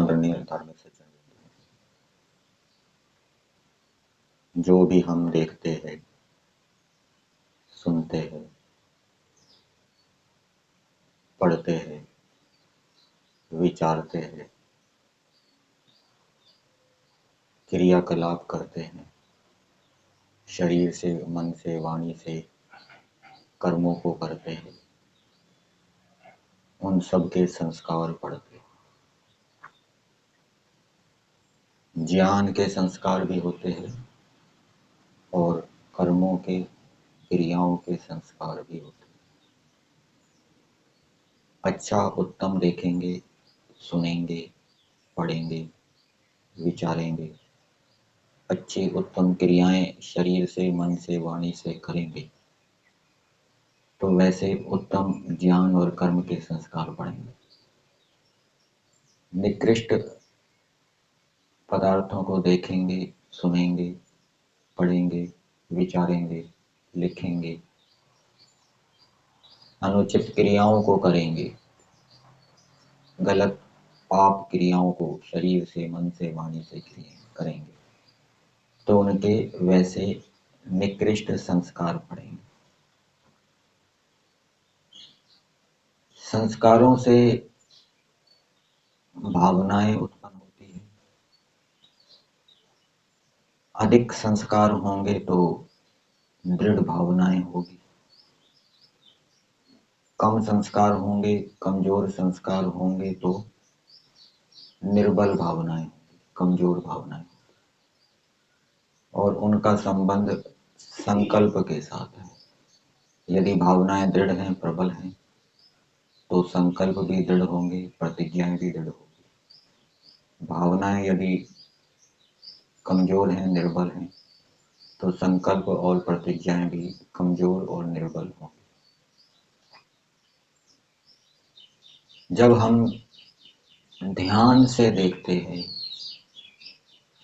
आदरणीय धार्मिक सज्जन, जो भी हम देखते हैं, सुनते हैं, पढ़ते हैं, विचारते हैं, क्रियाकलाप करते हैं, शरीर से, मन से, वाणी से कर्मों को करते हैं, उन सब के संस्कार पड़ते हैं। ज्ञान के संस्कार भी होते हैं और कर्मों के, क्रियाओं के संस्कार भी होते हैं। अच्छा उत्तम देखेंगे, सुनेंगे, पढ़ेंगे, विचारेंगे, अच्छी उत्तम क्रियाएं शरीर से, मन से, वाणी से करेंगे तो वैसे उत्तम ज्ञान और कर्म के संस्कार पड़ेंगे। निकृष्ट पदार्थों को देखेंगे, सुनेंगे, पढ़ेंगे, विचारेंगे, लिखेंगे, अनुचित क्रियाओं को करेंगे, गलत पाप क्रियाओं को शरीर से, मन से, वाणी से करेंगे तो उनके वैसे निकृष्ट संस्कार पड़ेंगे। संस्कारों से भावनाएं उत्पन्न होती हैं। अधिक संस्कार होंगे तो दृढ़ भावनाएं होगी, कम संस्कार होंगे, कमजोर संस्कार होंगे तो निर्बल भावनाएं, कमजोर भावनाएं, और उनका संबंध संकल्प के साथ है। यदि भावनाएं दृढ़ हैं, प्रबल हैं, तो संकल्प भी दृढ़ होंगे, प्रतिज्ञाएं भी दृढ़ होंगी। भावनाएं यदि कमजोर हैं, निर्बल हैं, तो संकल्प और प्रतिज्ञाएं भी कमजोर और निर्बल होंगी। जब हम ध्यान से देखते हैं,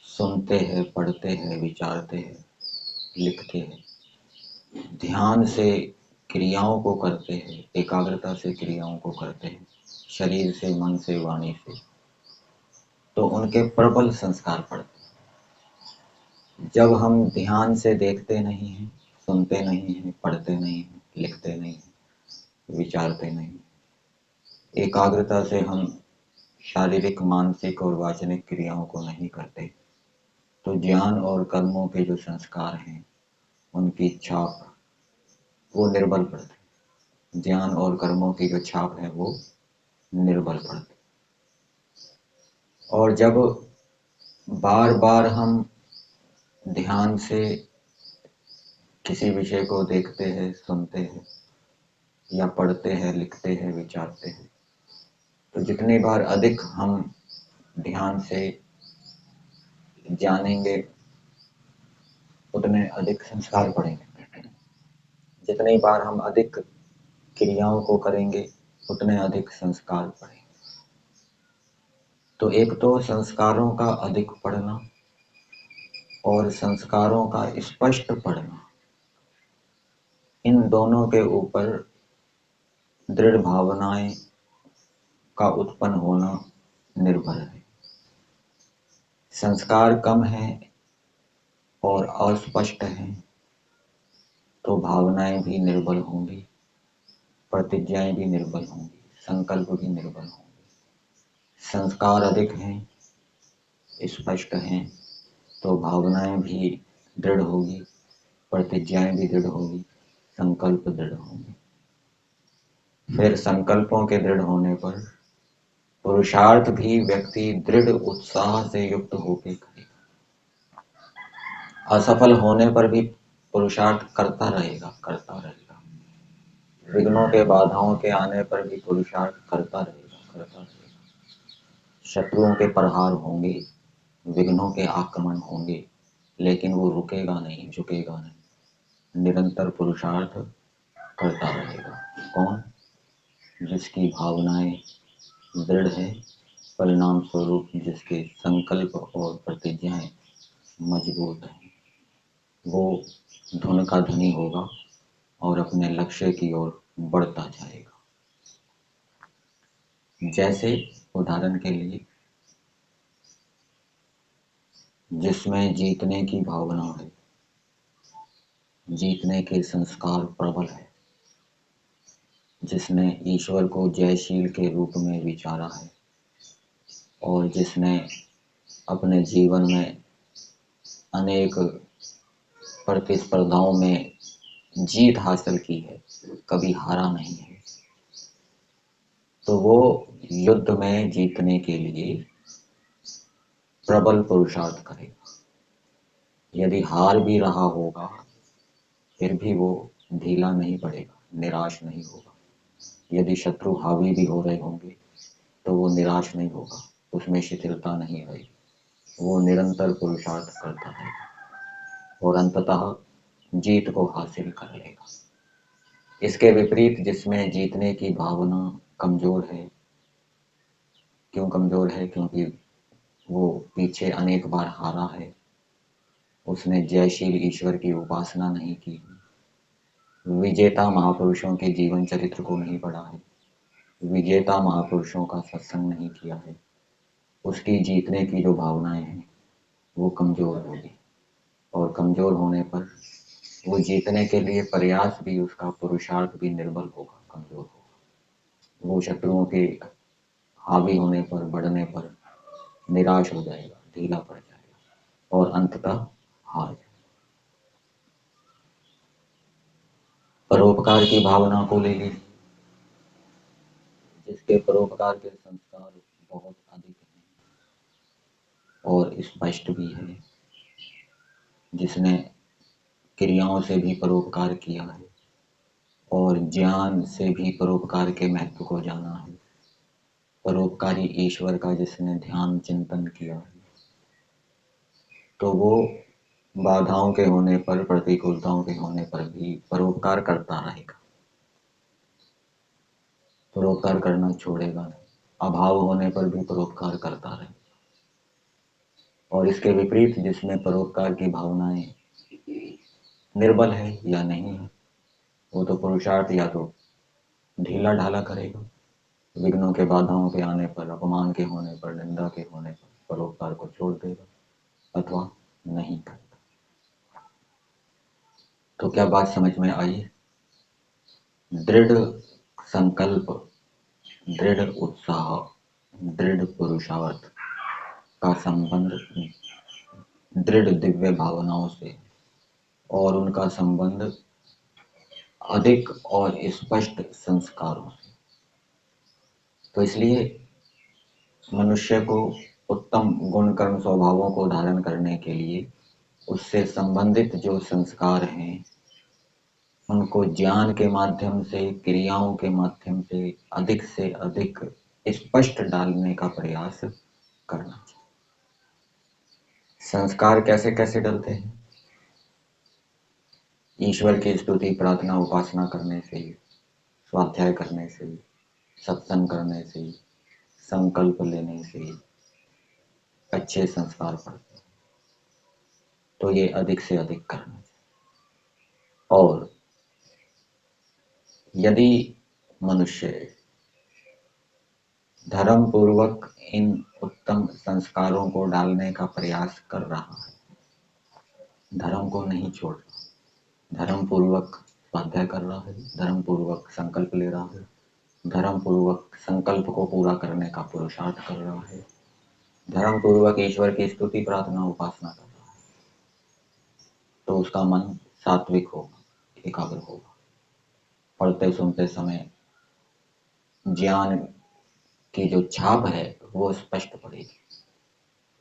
सुनते हैं, पढ़ते हैं, विचारते हैं, लिखते हैं, ध्यान से क्रियाओं को करते हैं, एकाग्रता से क्रियाओं को करते हैं, शरीर से, मन से, वाणी से, तो उनके प्रबल संस्कार पड़ते हैं। जब हम ध्यान से देखते नहीं हैं, सुनते नहीं हैं, पढ़ते नहीं हैं, लिखते नहीं हैं, विचारते नहीं, एकाग्रता से हम शारीरिक, मानसिक और वाचनिक क्रियाओं को नहीं करते, तो ज्ञान और कर्मों के जो संस्कार हैं उनकी छाप वो निर्बल पड़ती। ज्ञान और कर्मों की जो छाप है वो निर्बल पड़ती। और जब बार बार हम ध्यान से किसी विषय को देखते हैं, सुनते हैं या पढ़ते हैं, लिखते हैं, विचारते हैं, तो जितनी बार अधिक हम ध्यान से जानेंगे उतने अधिक संस्कार पड़ेंगे। जितनी बार हम अधिक क्रियाओं को करेंगे उतने अधिक संस्कार पड़ेंगे। तो एक तो संस्कारों का अधिक पढ़ना और संस्कारों का स्पष्ट पढ़ना, इन दोनों के ऊपर दृढ़ भावनाएं का उत्पन्न होना निर्भर है। संस्कार कम है और अस्पष्ट हैं तो भावनाएं भी निर्बल होंगी, प्रतिज्ञाएं भी निर्बल होंगी, संकल्प भी निर्बल होंगे। संस्कार अधिक हैं, स्पष्ट हैं, तो भावनाएं भी दृढ़ होगी, प्रतिज्ञाएं भी दृढ़ होगी, संकल्प दृढ़ होंगे। फिर संकल्पों के दृढ़ होने पर पुरुषार्थ भी व्यक्ति दृढ़ उत्साह से युक्त होकर करेगा। असफल होने पर भी पुरुषार्थ करता रहेगा। विघ्नों के, बाधाओं के आने पर भी पुरुषार्थ करता रहेगा। शत्रुओं के प्रहार होंगे, विघ्नों के आक्रमण होंगे, लेकिन वो रुकेगा नहीं, झुकेगा नहीं, निरंतर पुरुषार्थ करता रहेगा। कौन? जिसकी भावनाएं दृढ़ है, परिणाम स्वरूप जिसके संकल्प और प्रतिज्ञाएं मजबूत हैं, वो धन का धनी होगा और अपने लक्ष्य की ओर बढ़ता जाएगा। जैसे उदाहरण के लिए जिसमें जीतने की भावना है, जीतने के संस्कार प्रबल है, जिसने ईश्वर को जयशील के रूप में विचारा है और जिसने अपने जीवन में अनेक प्रतिस्पर्धाओं में जीत हासिल की है, कभी हारा नहीं है, तो वो युद्ध में जीतने के लिए प्रबल पुरुषार्थ करेगा। यदि हार भी रहा होगा फिर भी वो ढीला नहीं पड़ेगा, निराश नहीं होगा। यदि शत्रु हावी भी हो रहे होंगे तो वो निराश नहीं होगा, उसमें शिथिलता नहीं आएगी, वो निरंतर पुरुषार्थ करता रहेगा और अंततः जीत को हासिल कर लेगा। इसके विपरीत जिसमें जीतने की भावना कमजोर है, क्यों कमजोर है? क्योंकि वो पीछे अनेक बार हारा है, उसने जयशील ईश्वर की उपासना नहीं की, विजेता महापुरुषों के जीवन चरित्र को नहीं पढ़ा है, विजेता महापुरुषों का सत्संग नहीं किया है, उसकी जीतने की जो भावनाएं हैं वो कमजोर होगी और कमजोर होने पर वो जीतने के लिए प्रयास भी, उसका पुरुषार्थ भी निर्बल होगा, कमजोर होगा। वो शत्रुओं के हावी होने पर, बढ़ने पर निराश हो जाएगा, ढीला पड़ जाएगा और अंततः हार जाएगा। परोपकार की भावना को ले लीजिए, जिसके परोपकार के संस्कार बहुत अधिक हैं और स्पष्ट भी है, जिसने क्रियाओं से भी परोपकार किया है और ज्ञान से भी परोपकार के महत्व को जाना है, परोपकारी ईश्वर का जिसने ध्यान चिंतन किया है, तो वो बाधाओं के होने पर, प्रतिकूलताओं के होने पर भी परोपकार करता रहेगा, परोपकार करना छोड़ेगा नहीं, अभाव होने पर भी परोपकार करता रहेगा। और इसके विपरीत जिसमें परोपकार की भावनाएं निर्बल है या नहीं है, वो तो पुरुषार्थ या तो ढीला ढाला करेगा, विघ्नों के, बाधाओं के आने पर, अपमान के होने पर, निंदा के होने पर परोपकार को छोड़ देगा अथवा नहीं करता। तो क्या बात समझ में आई? दृढ़ संकल्प, दृढ़ उत्साह, दृढ़ पुरुषार्थ का संबंध दृढ़ दिव्य भावनाओं से और उनका संबंध अधिक और स्पष्ट संस्कारों से। तो इसलिए मनुष्य को उत्तम गुण कर्म स्वभावों को धारण करने के लिए उससे संबंधित जो संस्कार हैं उनको ज्ञान के माध्यम से, क्रियाओं के माध्यम से अधिक स्पष्ट डालने का प्रयास करना चाहिए। संस्कार कैसे कैसे डलते हैं? ईश्वर की स्तुति, प्रार्थना, उपासना करने से, स्वाध्याय करने से, सत्संग करने से, संकल्प लेने से अच्छे संस्कार पड़ते हैं। तो ये अधिक से अधिक करना चाहिए। और यदि मनुष्य धर्म पूर्वक इन उत्तम संस्कारों को डालने का प्रयास कर रहा है, धर्म को नहीं छोड़ रहा, धर्म पूर्वक स्वाध्याय कर रहा है, धर्म पूर्वक संकल्प ले रहा है, धर्म पूर्वक संकल्प को पूरा करने का पुरुषार्थ कर रहा है, धर्म पूर्वक ईश्वर की स्तुति, प्रार्थना, उपासना कर रहा है, तो उसका मन सात्विक होगा, एकाग्र होगा, पढ़ते सुनते समय ज्ञान की जो छाप है वो स्पष्ट पड़ेगी,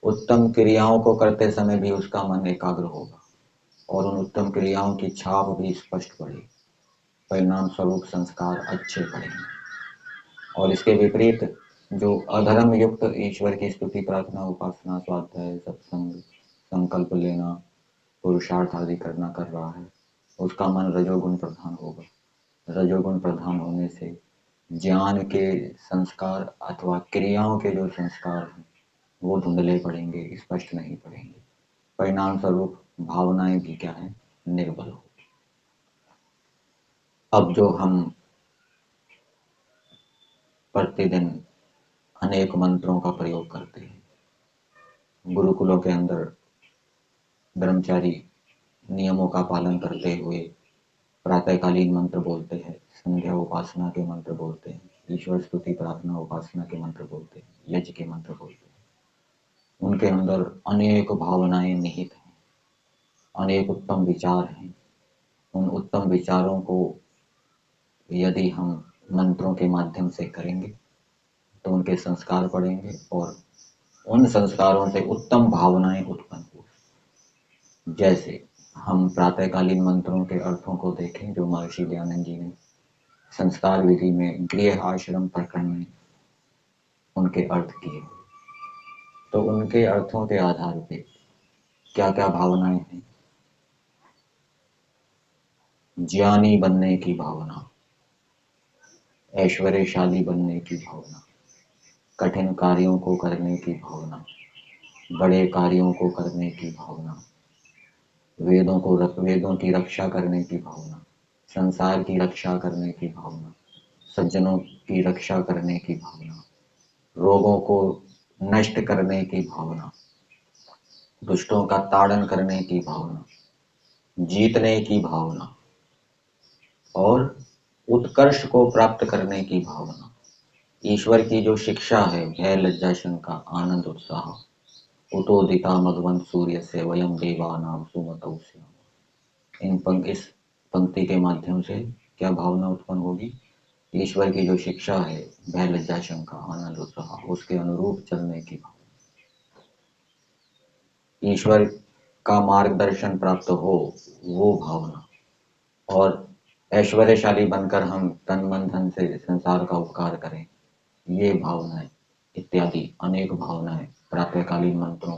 उत्तम क्रियाओं को करते समय भी उसका मन एकाग्र होगा और उन उत्तम क्रियाओं की छाप भी स्पष्ट पड़ेगी, परिणाम स्वरूप संस्कार अच्छे पड़ेंगे। और इसके विपरीत जो अधर्म युक्त ईश्वर की स्तुति, प्रार्थना, उपासना, स्वाध्याय, सत्संग, संकल्प लेना, पुरुषार्थ आदि करना कर रहा है, उसका मन रजोगुण प्रधान होगा। रजोगुण प्रधान होने से ज्ञान के संस्कार अथवा क्रियाओं के जो संस्कार हैं वो धुंधले पड़ेंगे, स्पष्ट नहीं पड़ेंगे, परिणाम स्वरूप भावनाएं भी क्या है, निर्बल हो। अब जो हम प्रतिदिन अनेक मंत्रों का प्रयोग करते हैं, गुरुकुलों के अंदर ब्रह्मचारी नियमों का पालन करते हुए प्रातःकालीन मंत्र बोलते हैं, संध्या उपासना के मंत्र बोलते हैं, ईश्वर स्तुति प्रार्थना उपासना के मंत्र बोलते हैं, यज्ञ के मंत्र बोलते हैं। उनके अंदर अनेक भावनाएं निहित हैं, अनेक उत्तम विचार हैं। उन उत्तम विचारों को यदि हम मंत्रों के माध्यम से करेंगे तो उनके संस्कार पड़ेंगे और उन संस्कारों से उत्तम भावनाएं उत्पन्न हो। जैसे हम प्रातःकालीन मंत्रों के अर्थों को देखें जो महर्षि दयानंद जी ने संस्कार विधि में गृह आश्रम प्रकरण में उनके अर्थ किए, तो उनके अर्थों के आधार पे क्या क्या भावनाएं हैं। ज्ञानी बनने की भावना, ऐश्वर्यशाली बनने की भावना, कठिन कार्यों को करने की भावना, बड़े कार्यों को करने की भावना, वेदों की रक्षा करने की भावना, संसार की रक्षा करने की भावना, सज्जनों की रक्षा करने की भावना, रोगों को नष्ट करने की भावना, दुष्टों का ताड़न करने की भावना, जीतने की भावना और उत्कर्ष को प्राप्त करने की भावना, ईश्वर की जो शिक्षा है, भय लज्जा शंका आनंद उत्साह, उतोदिता मघवंत सूर्य से वयम देवा नाम सुमतौ इस पंक्ति के माध्यम से क्या भावना उत्पन्न होगी। ईश्वर की जो शिक्षा है, भय लज्जा शंका आनंद उत्साह, उसके अनुरूप चलने की भावना, ईश्वर का मार्गदर्शन प्राप्त हो वो भावना, और ऐश्वर्यशाली बनकर हम तन मन धन से संसार का उपकार करें, ये भावनाएं इत्यादि अनेक भावनाएं प्रातःकालीन मंत्रों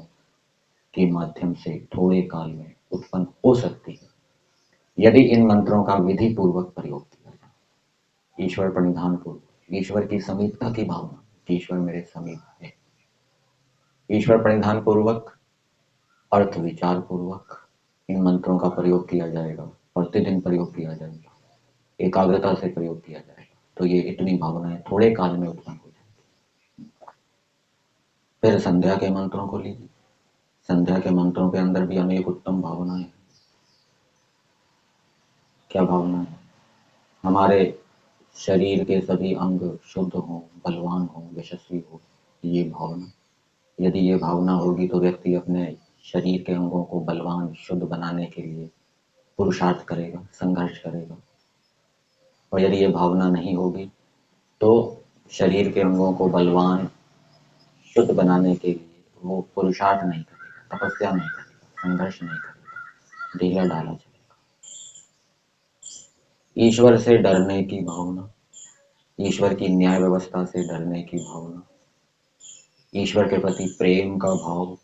के माध्यम से थोड़े काल में उत्पन्न हो सकती है यदि इन मंत्रों का विधि पूर्वक प्रयोग किया जाए। ईश्वर प्रणिधान पूर्वक, ईश्वर की समीपता की भावना, ईश्वर मेरे समीप है, ईश्वर प्रणिधान पूर्वक, अर्थ विचार पूर्वक इन मंत्रों का प्रयोग किया जाएगा, प्रतिदिन प्रयोग किया जाएगा, एकाग्रता से प्रयोग किया जाएगा, तो ये इतनी भावनाएं थोड़े काल में उत्पन्न हो जाएगी। फिर संध्या के मंत्रों को लीजिए। संध्या के मंत्रों के अंदर भी अनेक उत्तम भावनाएं हैं। क्या भावना है? हमारे शरीर के सभी अंग शुद्ध हों, बलवान हों, यशस्वी हो, ये भावना। यदि ये भावना होगी तो व्यक्ति अपने शरीर के अंगों को बलवान शुद्ध बनाने के लिए पुरुषार्थ करेगा, संघर्ष करेगा। और यदि ये भावना नहीं होगी तो शरीर के अंगों को बलवान शुद्ध बनाने के लिए वो पुरुषार्थ नहीं करेगा, तपस्या नहीं करेगा, संघर्ष नहीं करेगा, ढीला ढाला चलेगा। ईश्वर से डरने की भावना, ईश्वर की न्याय व्यवस्था से डरने की भावना, ईश्वर के प्रति प्रेम का भाव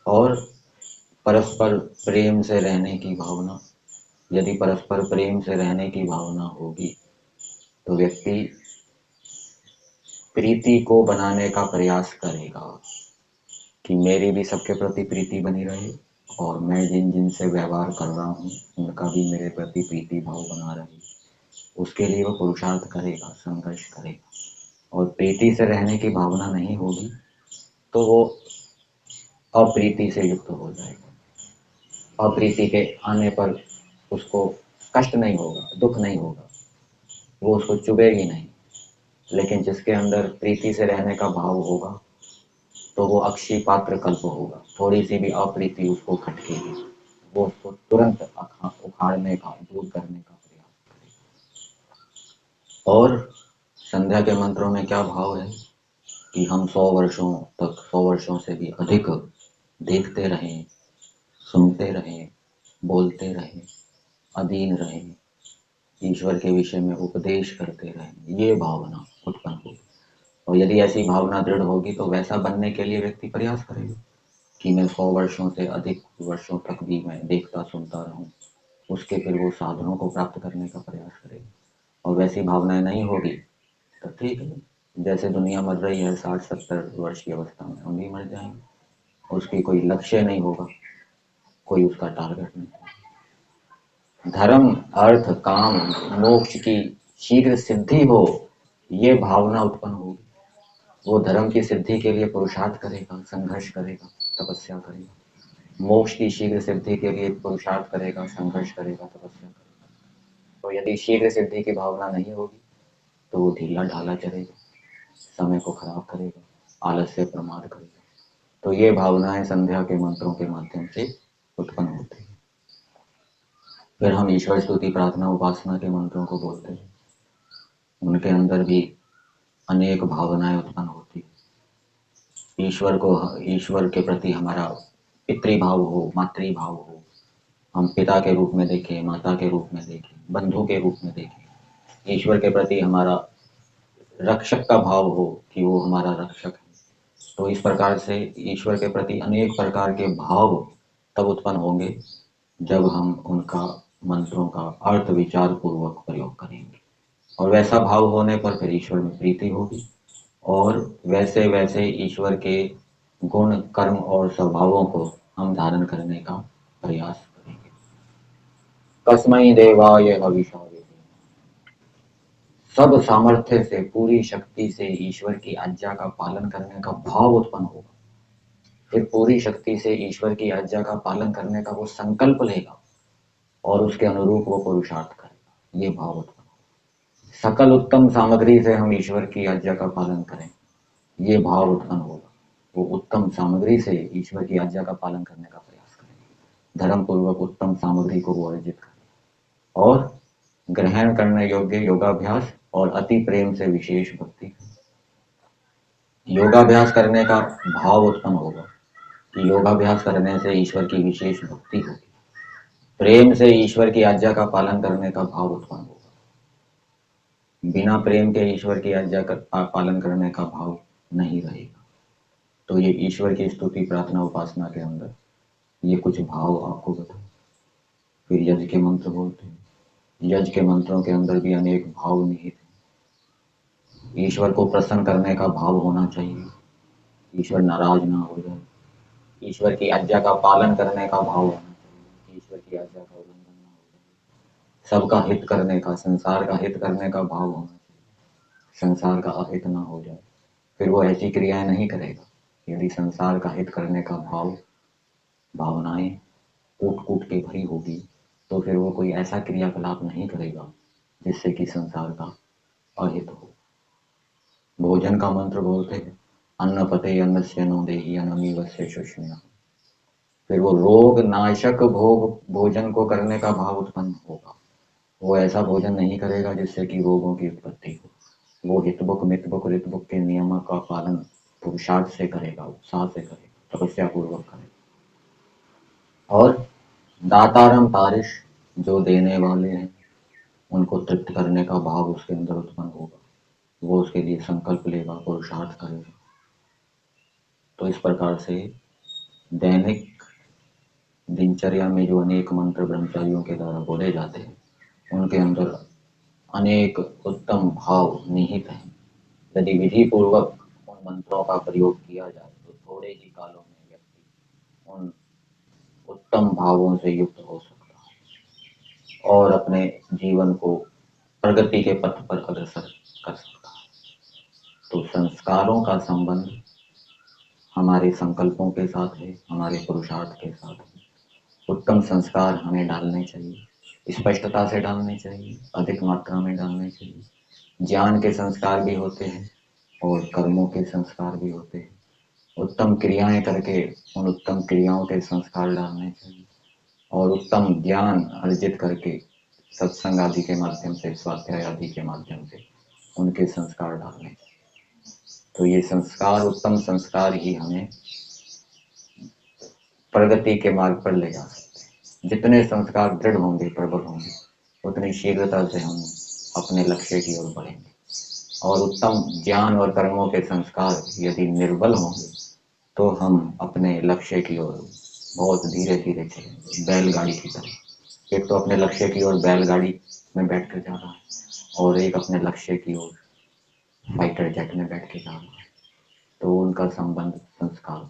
और परस्पर प्रेम से रहने की भावना। यदि परस्पर प्रेम से रहने की भावना होगी तो व्यक्ति प्रीति को बनाने का प्रयास करेगा कि मेरी भी सबके प्रति प्रीति बनी रहे और मैं जिन जिन से व्यवहार कर रहा हूँ उनका भी मेरे प्रति प्रीति भाव बना रहे। उसके लिए वो पुरुषार्थ करेगा, संघर्ष करेगा। और प्रीति से रहने की भावना नहीं होगी तो वो अप्रीति से युक्त हो जाएगा। अप्रीति के आने पर उसको कष्ट नहीं होगा, दुख नहीं होगा, वो उसको चुभेगी नहीं। लेकिन जिसके अंदर प्रीति से रहने का भाव होगा तो वो अक्षय पात्र कल्प होगा। थोड़ी सी भी अप्रीति उसको खटकेगी, वो उसको तुरंत उखाड़ने का, दूर करने का प्रयास करेगा। और संध्या के मंत्रों में क्या भाव है कि हम 100 वर्षों तक, 100 वर्षों से भी अधिक देखते रहें, सुनते रहें, बोलते रहें, अधीन रहें, ईश्वर के विषय में उपदेश करते रहें, ये भावना उत्पन्न होगी। और यदि ऐसी भावना दृढ़ होगी तो वैसा बनने के लिए व्यक्ति प्रयास करेगा कि मैं 100 वर्षों से अधिक वर्षों तक भी मैं देखता सुनता रहूं। उसके फिर वो साधनों को प्राप्त करने का प्रयास करेगा। और वैसी भावनाएं नहीं होगी तो ठीक है, जैसे दुनिया मर रही है 60-70 वर्ष की अवस्था में, हम भी मर जाएंगे। उसकी कोई लक्ष्य नहीं होगा, कोई उसका टारगेट नहीं। धर्म, अर्थ, काम, मोक्ष की शीघ्र सिद्धि हो, ये भावना उत्पन्न होगी। वो धर्म की सिद्धि के लिए पुरुषार्थ करेगा, संघर्ष करेगा, तपस्या करेगा। मोक्ष की शीघ्र सिद्धि के लिए पुरुषार्थ करेगा, संघर्ष करेगा, तपस्या करेगा। तो यदि शीघ्र सिद्धि की भावना नहीं होगी तो वो ढीला ढाला चलेगा, समय को खराब करेगा, आलस्य प्रमाद करेगा। तो ये भावनाएं संध्या के मंत्रों के माध्यम से उत्पन्न होती है। फिर हम ईश्वर स्तुति प्रार्थना उपासना के मंत्रों को बोलते हैं। उनके अंदर भी अनेक भावनाएं उत्पन्न होती है। ईश्वर के प्रति हमारा पितृभाव हो, मातृभाव हो, हम पिता के रूप में देखें, माता के रूप में देखें, बंधु के रूप में देखें। ईश्वर के प्रति हमारा रक्षक का भाव हो कि वो हमारा रक्षक है। तो इस प्रकार से ईश्वर के प्रति अनेक प्रकार के भाव तब उत्पन्न होंगे जब हम उनका मंत्रों का अर्थ विचार पूर्वक प्रयोग करेंगे। और वैसा भाव होने पर फिर ईश्वर में प्रीति होगी और वैसे वैसे ईश्वर के गुण, कर्म और स्वभावों को हम धारण करने का प्रयास करेंगे। तस्मै देवाय हविषा विधेम। सब सामर्थ्य से, पूरी शक्ति से ईश्वर की आज्ञा का पालन करने का भाव उत्पन्न होगा। फिर पूरी शक्ति से ईश्वर की आज्ञा का पालन करने का वो संकल्प लेगा और उसके अनुरूप वो पुरुषार्थ करेगा। ये भाव उत्पन्न होगा। सकल उत्तम सामग्री से हम ईश्वर की आज्ञा का पालन करें, ये भाव उत्पन्न होगा। वो उत्तम सामग्री से ईश्वर की आज्ञा का पालन करने का प्रयास करें, धर्म पूर्वक उत्तम सामग्री को वो अर्जित करें और ग्रहण करने योग्य योगाभ्यास और अति प्रेम से विशेष भक्ति। योगाभ्यास करने का भाव उत्पन्न होगा कि योगाभ्यास करने से ईश्वर की विशेष भक्ति होगी। प्रेम से ईश्वर की आज्ञा का पालन करने का भाव उत्पन्न होगा। बिना प्रेम के ईश्वर की आज्ञा का पालन करने का भाव नहीं रहेगा। तो ये ईश्वर की स्तुति प्रार्थना उपासना के अंदर ये कुछ भाव आपको बताओ। फिर यज्ञ के मंत्र बोलते हैं। यज्ञ के मंत्रों के अंदर भी अनेक भाव निहित हैं। ईश्वर को प्रसन्न करने का भाव होना चाहिए, ईश्वर नाराज ना हो जाए। ईश्वर की आज्ञा का पालन करने का भाव होना चाहिए, ईश्वर की आज्ञा का उल्लंघन ना हो जाए। सबका हित करने का, संसार का हित करने का भाव होना चाहिए, संसार का अहित ना हो जाए। फिर वो ऐसी क्रियाएं नहीं करेगा। यदि संसार का हित करने का भावनाएं कूट कूट के भरी होगी तो फिर वो कोई ऐसा क्रियाकलाप नहीं करेगा जिससे कि संसार का अहित हो। भोजन का मंत्र बोलते हैं, अन्न पते अन्नस्य नो देहि अन्नमीवस्य शुष्मिना। फिर वो रोग नाशक भोजन को करने का भाव उत्पन्न होगा। वो ऐसा भोजन नहीं करेगा जिससे कि रोगों की उत्पत्ति हो। वो हितबुक मितबुक ऋतबुक के नियमों का पालन पुरुषार्थ से करेगा, उत्साह से करेगा, तपस्या पूर्वक करेगा। और दातारम तारिश, जो देने वाले हैं उनको तृप्त करने का भाव उसके अंदर उत्पन्न होगा। वो उसके लिए संकल्प लेगा, पुरुषार्थ करेगा। तो इस प्रकार से दैनिक दिनचर्या में जो अनेक मंत्र ब्रह्मचारियों के द्वारा बोले जाते हैं उनके अंदर अनेक उत्तम भाव निहित हैं। यदि विधि पूर्वक उन मंत्रों का प्रयोग किया जाए तो थोड़े ही कालों में व्यक्ति उन उत्तम भावों से युक्त हो सकता है और अपने जीवन को प्रगति के पथ पर अग्रसर कर सकता है। तो संस्कारों का संबंध हमारे संकल्पों के साथ है, हमारे पुरुषार्थ के साथ है। उत्तम संस्कार हमें डालने चाहिए, स्पष्टता से डालने चाहिए, अधिक मात्रा में डालने चाहिए। ज्ञान के संस्कार भी होते हैं और कर्मों के संस्कार भी होते हैं। उत्तम क्रियाएं करके उन उत्तम क्रियाओं के संस्कार डालने चाहिए और उत्तम ज्ञान अर्जित करके सत्संग आदि के माध्यम से, स्वाध्याय आदि के माध्यम से उनके संस्कार डालने चाहिए। तो ये संस्कार, उत्तम संस्कार ही हमें प्रगति के मार्ग पर ले जा सकते हैं। जितने संस्कार दृढ़ होंगे, प्रबल होंगे, उतनी शीघ्रता से हम अपने लक्ष्य की ओर बढ़ेंगे। और उत्तम ज्ञान और कर्मों के संस्कार यदि निर्बल होंगे तो हम अपने लक्ष्य की ओर बहुत धीरे धीरे चलेंगे, बैलगाड़ी की तरह। एक तो अपने लक्ष्य की ओर बैलगाड़ी में बैठ कर जा रहा है और एक अपने लक्ष्य की ओर फाइटर जेट में बैठ के जा रहा है। तो उनका संबंध संस्कार